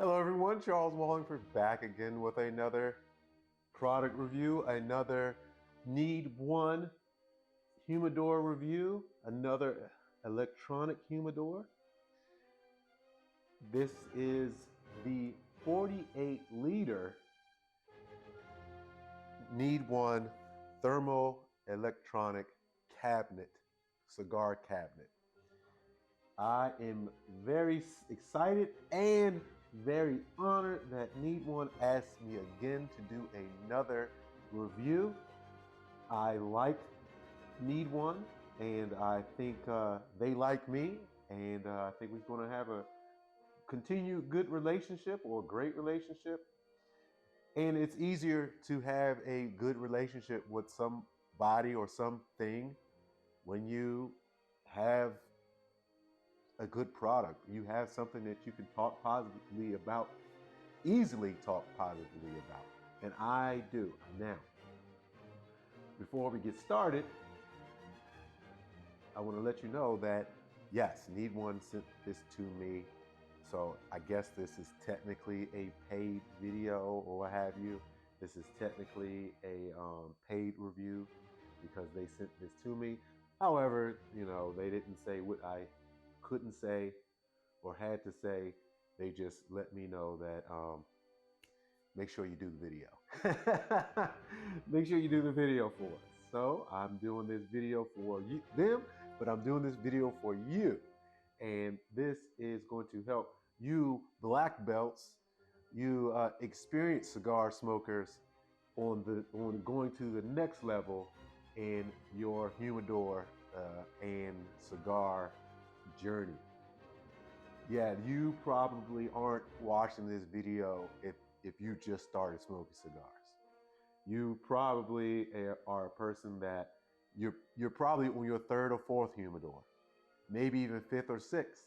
Hello everyone, Charles Walhingford back again with another product review, another Needone Humidor review, another electronic humidor. This is the 48-liter Needone thermo-electronic cabinet, cigar cabinet. I am very excited and very honored that Needone asked me again to do another review. I like Needone and I think they like me, and I think we're going to have a continued good relationship or a great relationship. And it's easier to have a good relationship with somebody or something when you have a good product. You have something that you can talk positively about, easily talk positively about. And I do. Now, before we get started, I want to let you know that, yes, Needone sent this to me. So I guess this is technically a paid video or what have you. This is technically a paid review because they sent this to me. However, you know, they didn't say what I couldn't say or had to say. They just let me know that make sure you do the video. Make sure you do the video for us. So I'm doing this video for them, but I'm doing this video for you. And this is going to help you black belts, you experienced cigar smokers on going to the next level in your humidor and cigar journey. Yeah, you probably aren't watching this video if you just started smoking cigars. You probably are a person that you're probably on your third or fourth humidor, maybe even fifth or sixth,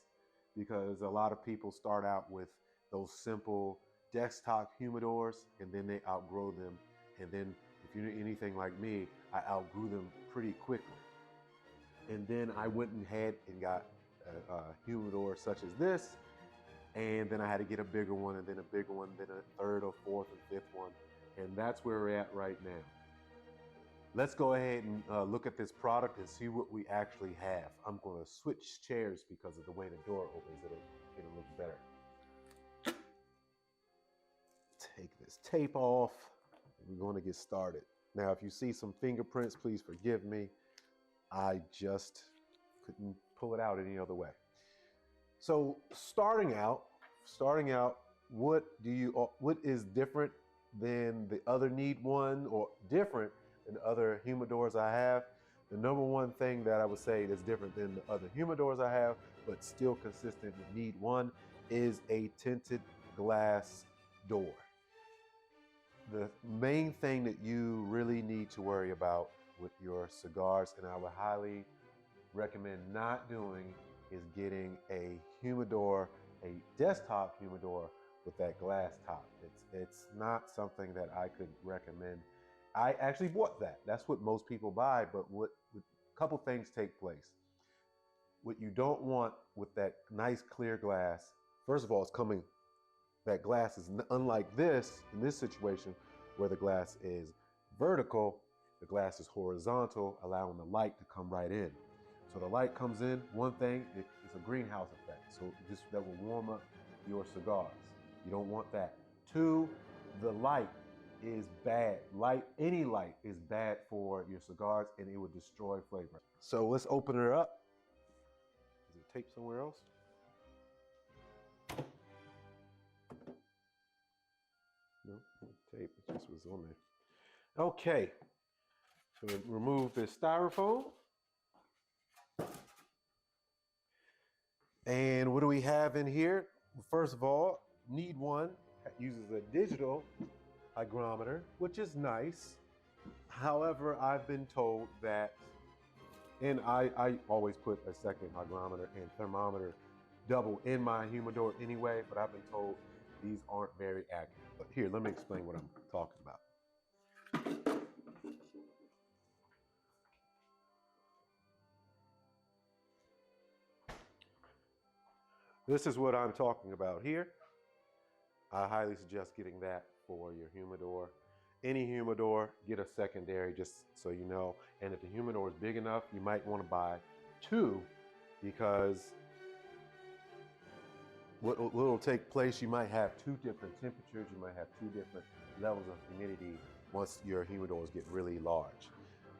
because a lot of people start out with those simple desktop humidors and then they outgrow them. And then if you're anything like me, I outgrew them pretty quickly. And then I went ahead and got a humidor such as this, and then I had to get a bigger one, and then a bigger one, then a third or fourth and fifth one, and that's where we're at right now. Let's go ahead and look at this product and see what we actually have. I'm going to switch chairs because of the way the door opens. It'll look better. Take this tape off. We're going to get started. Now, if you see some fingerprints, please forgive me. I just couldn't pull it out any other way. So starting out, what is different than the other Needone, or different than the other humidors I have? The number one thing that I would say that's different than the other humidors I have, but still consistent with Needone, is a tinted glass door. The main thing that you really need to worry about with your cigars, and I would highly recommend not doing, is getting a humidor, a desktop humidor with that glass top. It's not something that I could recommend. I actually bought that. That's what most people buy, but a couple things take place. What you don't want with that nice clear glass, first of all, that glass is unlike this, in this situation, where the glass is vertical, the glass is horizontal, allowing the light to come right in. So the light comes in, one thing, it's a greenhouse effect. So that will warm up your cigars. You don't want that. Two, the light is bad. Any light is bad for your cigars, and it will destroy flavor. So let's open it up. Is there tape somewhere else? No tape, it just was on there. Okay, so remove this styrofoam. And what do we have in here? Well, first of all, Needone uses a digital hygrometer, which is nice. However, I've been told that, and I always put a second hygrometer and thermometer double in my humidor anyway, but I've been told these aren't very accurate. But here, let me explain what I'm talking about. This is what I'm talking about here. I highly suggest getting that for your humidor. Any humidor, get a secondary just so you know. And if the humidor is big enough, you might want to buy two, because what will take place, you might have two different temperatures, you might have two different levels of humidity once your humidors get really large.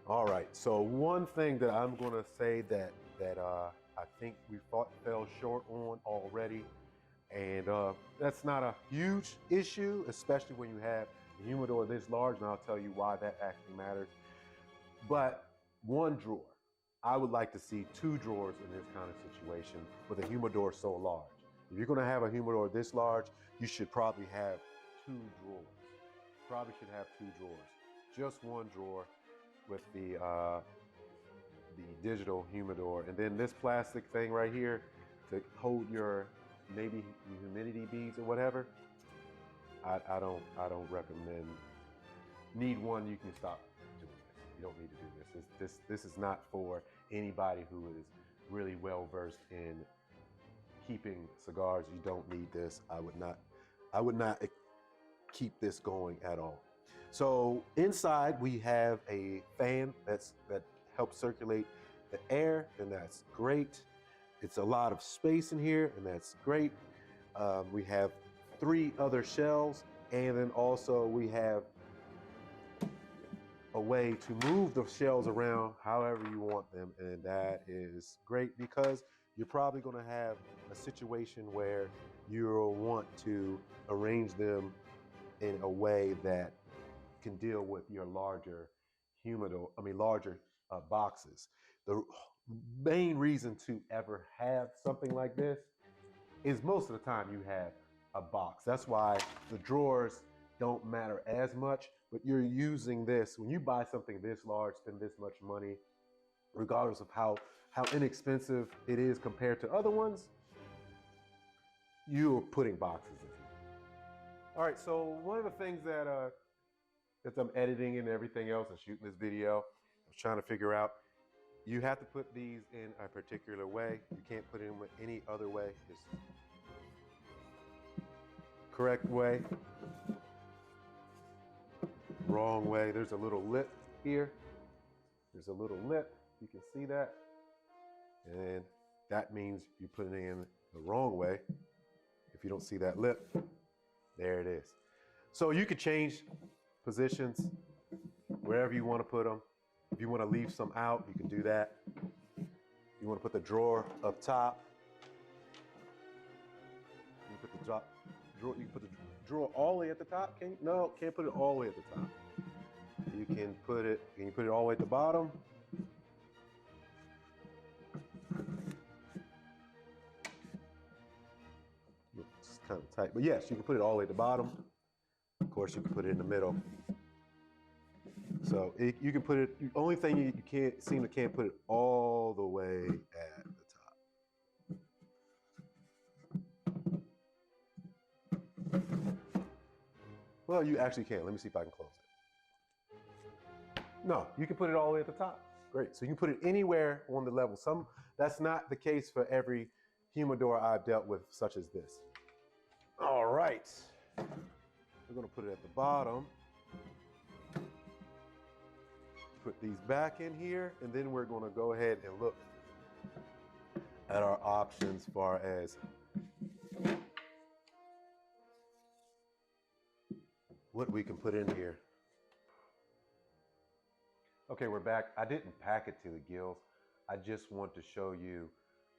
All right, so one thing that I'm gonna say that I think we fell short on already, and that's not a huge issue, especially when you have a humidor this large, and I'll tell you why that actually matters. But one drawer. I would like to see two drawers in this kind of situation with a humidor so large. If you're gonna have a humidor this large, you should probably have two drawers. Probably should have two drawers. Just one drawer with the digital humidor, and then this plastic thing right here to hold your maybe humidity beads or whatever. I don't recommend. Need one, you can stop doing this. You don't need to do this. This is not for anybody who is really well versed in keeping cigars. You don't need this. I would not keep this going at all. So inside we have a fan that helps circulate the air, and that's great. It's a lot of space in here, and that's great. We have 3 other shelves, and then also we have a way to move the shelves around however you want them, and that is great because you're probably going to have a situation where you'll want to arrange them in a way that can deal with your larger boxes. The main reason to ever have something like this is most of the time you have a box. That's why the drawers don't matter as much, but you're using this. When you buy something this large, spend this much money, regardless of how inexpensive it is compared to other ones, you're putting boxes in here. All right, so one of the things that as I'm editing and everything else and shooting this video, I was trying to figure out, you have to put these in a particular way. You can't put them any other way. Just correct way, wrong way. There's a little lip here. There's a little lip. You can see that. And that means you put it in the wrong way. If you don't see that lip, there it is. So you could change positions wherever you want to put them. If you want to leave some out, you can do that. You want to put the drawer up top. You can put the drawer. You can put the drawer all the way at the top. Can you? No, can't put it all the way at the top. You can put it. Can you put it all the way at the bottom? It's kind of tight, but yes, you can put it all the way at the bottom. Of course, you can put it in the middle. So you can put it. The only thing you can't put it all the way at the top. Well, you actually can. Let me see if I can close it. No, you can put it all the way at the top. Great. So you can put it anywhere on the level. That's not the case for every humidor I've dealt with, such as this. All right. We're going to put it at the bottom. Put these back in here, and then we're going to go ahead and look at our options as far as what we can put in here. Okay, we're back. I didn't pack it to the gills. I just want to show you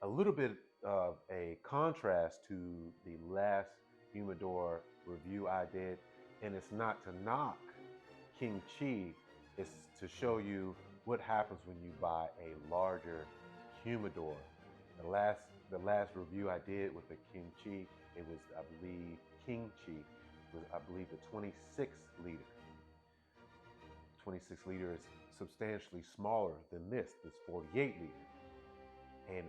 a little bit of a contrast to the last humidor review I did, and it's not to knock King Chi. It's to show you what happens when you buy a larger humidor. The last review I did with the King Chi, it was, I believe, King Chi was, I believe, the 26 liter. 26 liter is substantially smaller than this 48 liter. And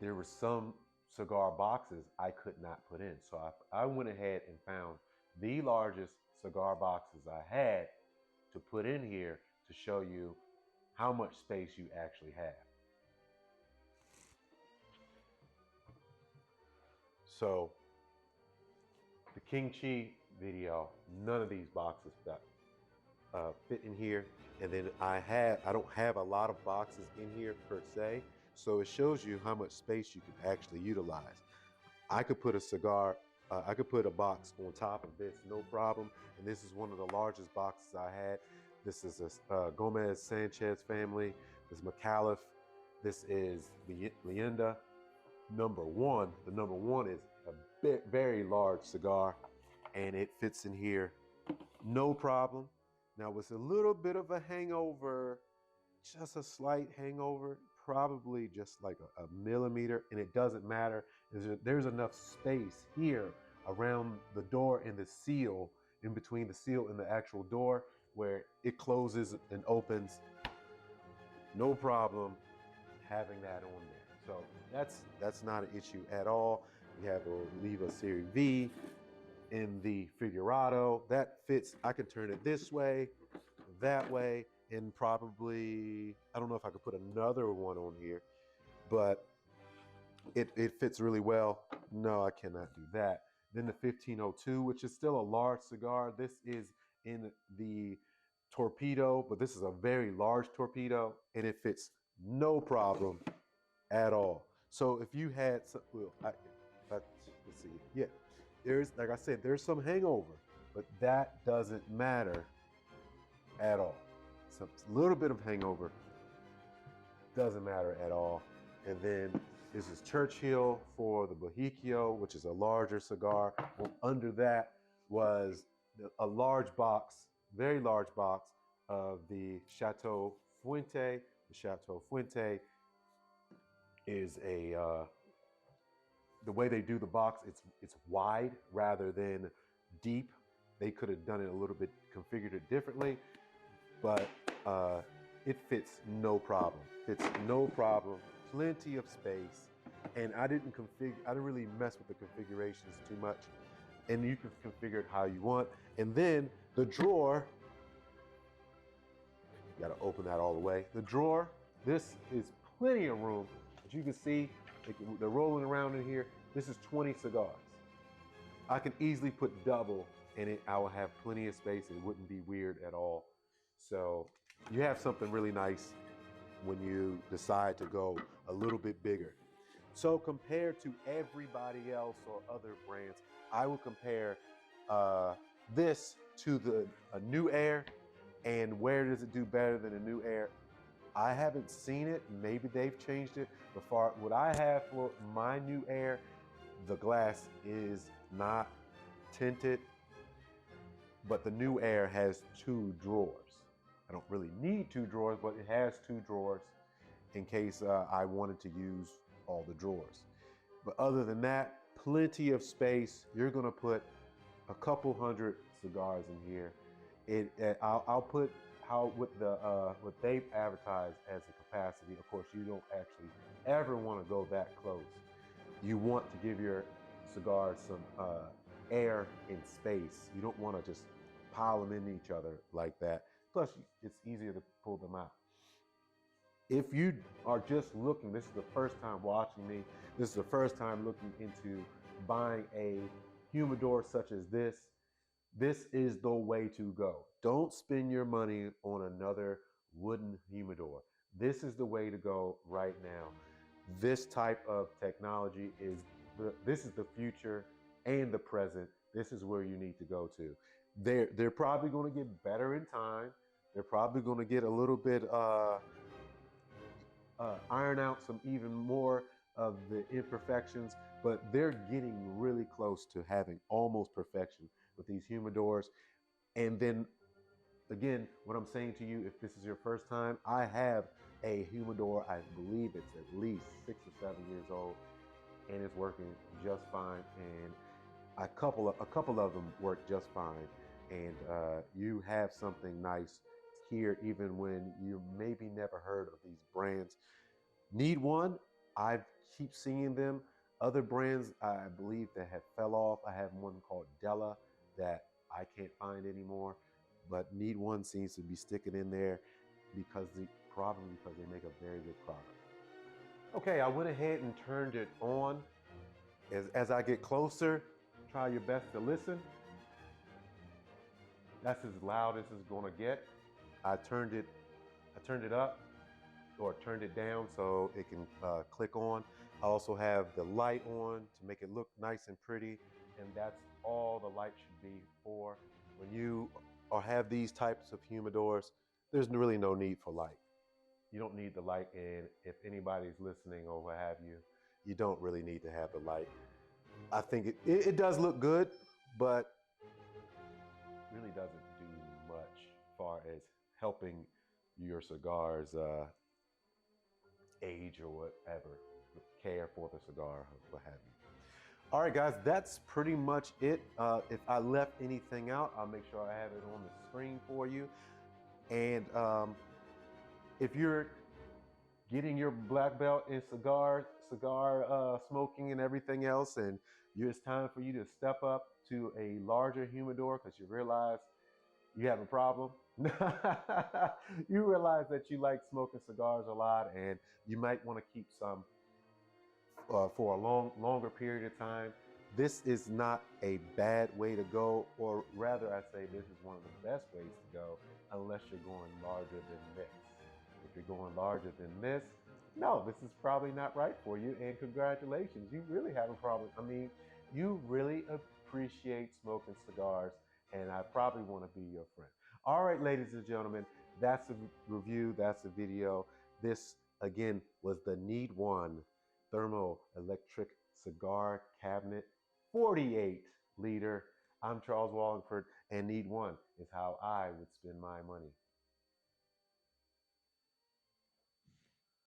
there were some cigar boxes I could not put in. So I went ahead and found the largest cigar boxes I had to put in here to show you how much space you actually have. So the Kimchi video, none of these boxes fit in here. And then I don't have a lot of boxes in here per se, so it shows you how much space you can actually utilize. I could put a cigar, I could put a box on top of this, no problem. And this is one of the largest boxes I had. This is a Gomez Sanchez family. This is McAuliffe. This is Leyenda number one. The number one is a very large cigar, and it fits in here, no problem. Now, with a little bit of a hangover, just a slight hangover, probably just like a millimeter, and it doesn't matter. There's enough space here around the door and the seal, in between the seal and the actual door, where it closes and opens. No problem having that on there. So that's not an issue at all. We have a Oliva Series V in the Figurado. That fits. I can turn it this way, that way, and probably, I don't know if I could put another one on here, but it fits really well. No, I cannot do that. Then the 1502, which is still a large cigar. This is in the torpedo, but this is a very large torpedo, and it fits no problem at all. So if you had some, well, let's see, yeah, there's, like I said, there's some hangover, but that doesn't matter at all. Some little bit of hangover doesn't matter at all. And then this is Churchill for the Bohiccio, which is a larger cigar. Well, under that was a large box, very large box of the Chateau Fuente. The Chateau Fuente is the way they do the box, it's wide rather than deep. They could have done it a little bit, configured it differently, but it fits no problem. Fits no problem. Plenty of space, and I didn't really mess with the configurations too much. And you can configure it how you want. And then the drawer, you got to open that all the way. The drawer, this is plenty of room. As you can see, they're rolling around in here. This is 20 cigars. I can easily put double in it. I will have plenty of space. It wouldn't be weird at all. So you have something really nice when you decide to go a little bit bigger. So compared to everybody else or other brands, I would compare this to a New Air. And where does it do better than a New Air? I haven't seen it. Maybe they've changed it. But for what I have for my New Air, the glass is not tinted, but the New Air has 2 drawers. I don't really need 2 drawers, but it has 2 drawers in case I wanted to use all the drawers. But other than that, plenty of space. You're gonna put a couple hundred cigars in here. I'll put what they've advertised as the capacity. Of course, you don't actually ever want to go that close. You want to give your cigars some air and space. You don't want to just pile them into each other like that. Plus, it's easier to pull them out. If you are just looking, this is the first time watching me, this is the first time looking into buying a humidor such as this is the way to go. Don't spend your money on another wooden humidor. This is the way to go right now. This type of technology this is the future and the present. This is where you need to go to. They're probably going to get better in time. They're probably going to get a little bit iron out some even more of the imperfections, but they're getting really close to having almost perfection with these humidors. And then again, what I'm saying to you, if this is your first time, I have a humidor. I believe it's at least 6 or 7 years old, and it's working just fine. And a couple of them work just fine. And you have something nice here, even when you maybe never heard of these brands. Needone, I keep seeing them. Other brands, I believe, that have fell off. I have one called Della that I can't find anymore, but Needone seems to be sticking in there probably because they make a very good product. Okay, I went ahead and turned it on. As I get closer, try your best to listen. That's as loud as it's gonna get. I turned it up or turned it down so it can click on. I also have the light on to make it look nice and pretty, and that's all the light should be for. When you have these types of humidors, there's really no need for light. You don't need the light, and if anybody's listening or what have you, you don't really need to have the light. I think it does look good, but really doesn't do much as far as helping your cigars age or whatever, care for the cigar or what have you. All right, guys, that's pretty much it. If I left anything out, I'll make sure I have it on the screen for you. And if you're getting your black belt in cigar smoking and everything else, and it's time for you to step up to a larger humidor because you realize you have a problem. You realize that you like smoking cigars a lot, and you might want to keep some for a longer period of time. This is not a bad way to go, or rather I say this is one of the best ways to go, unless you're going larger than this. If you're going larger than this, no, this is probably not right for you, and congratulations, you really have a problem. I mean, you really appreciate smoking cigars, and I probably want to be your friend. All right, ladies and gentlemen, that's a review, that's a video. This, again, was the Needone thermo-electric cigar cabinet, 48 liter. I'm Charles Walhingford, and Needone is how I would spend my money.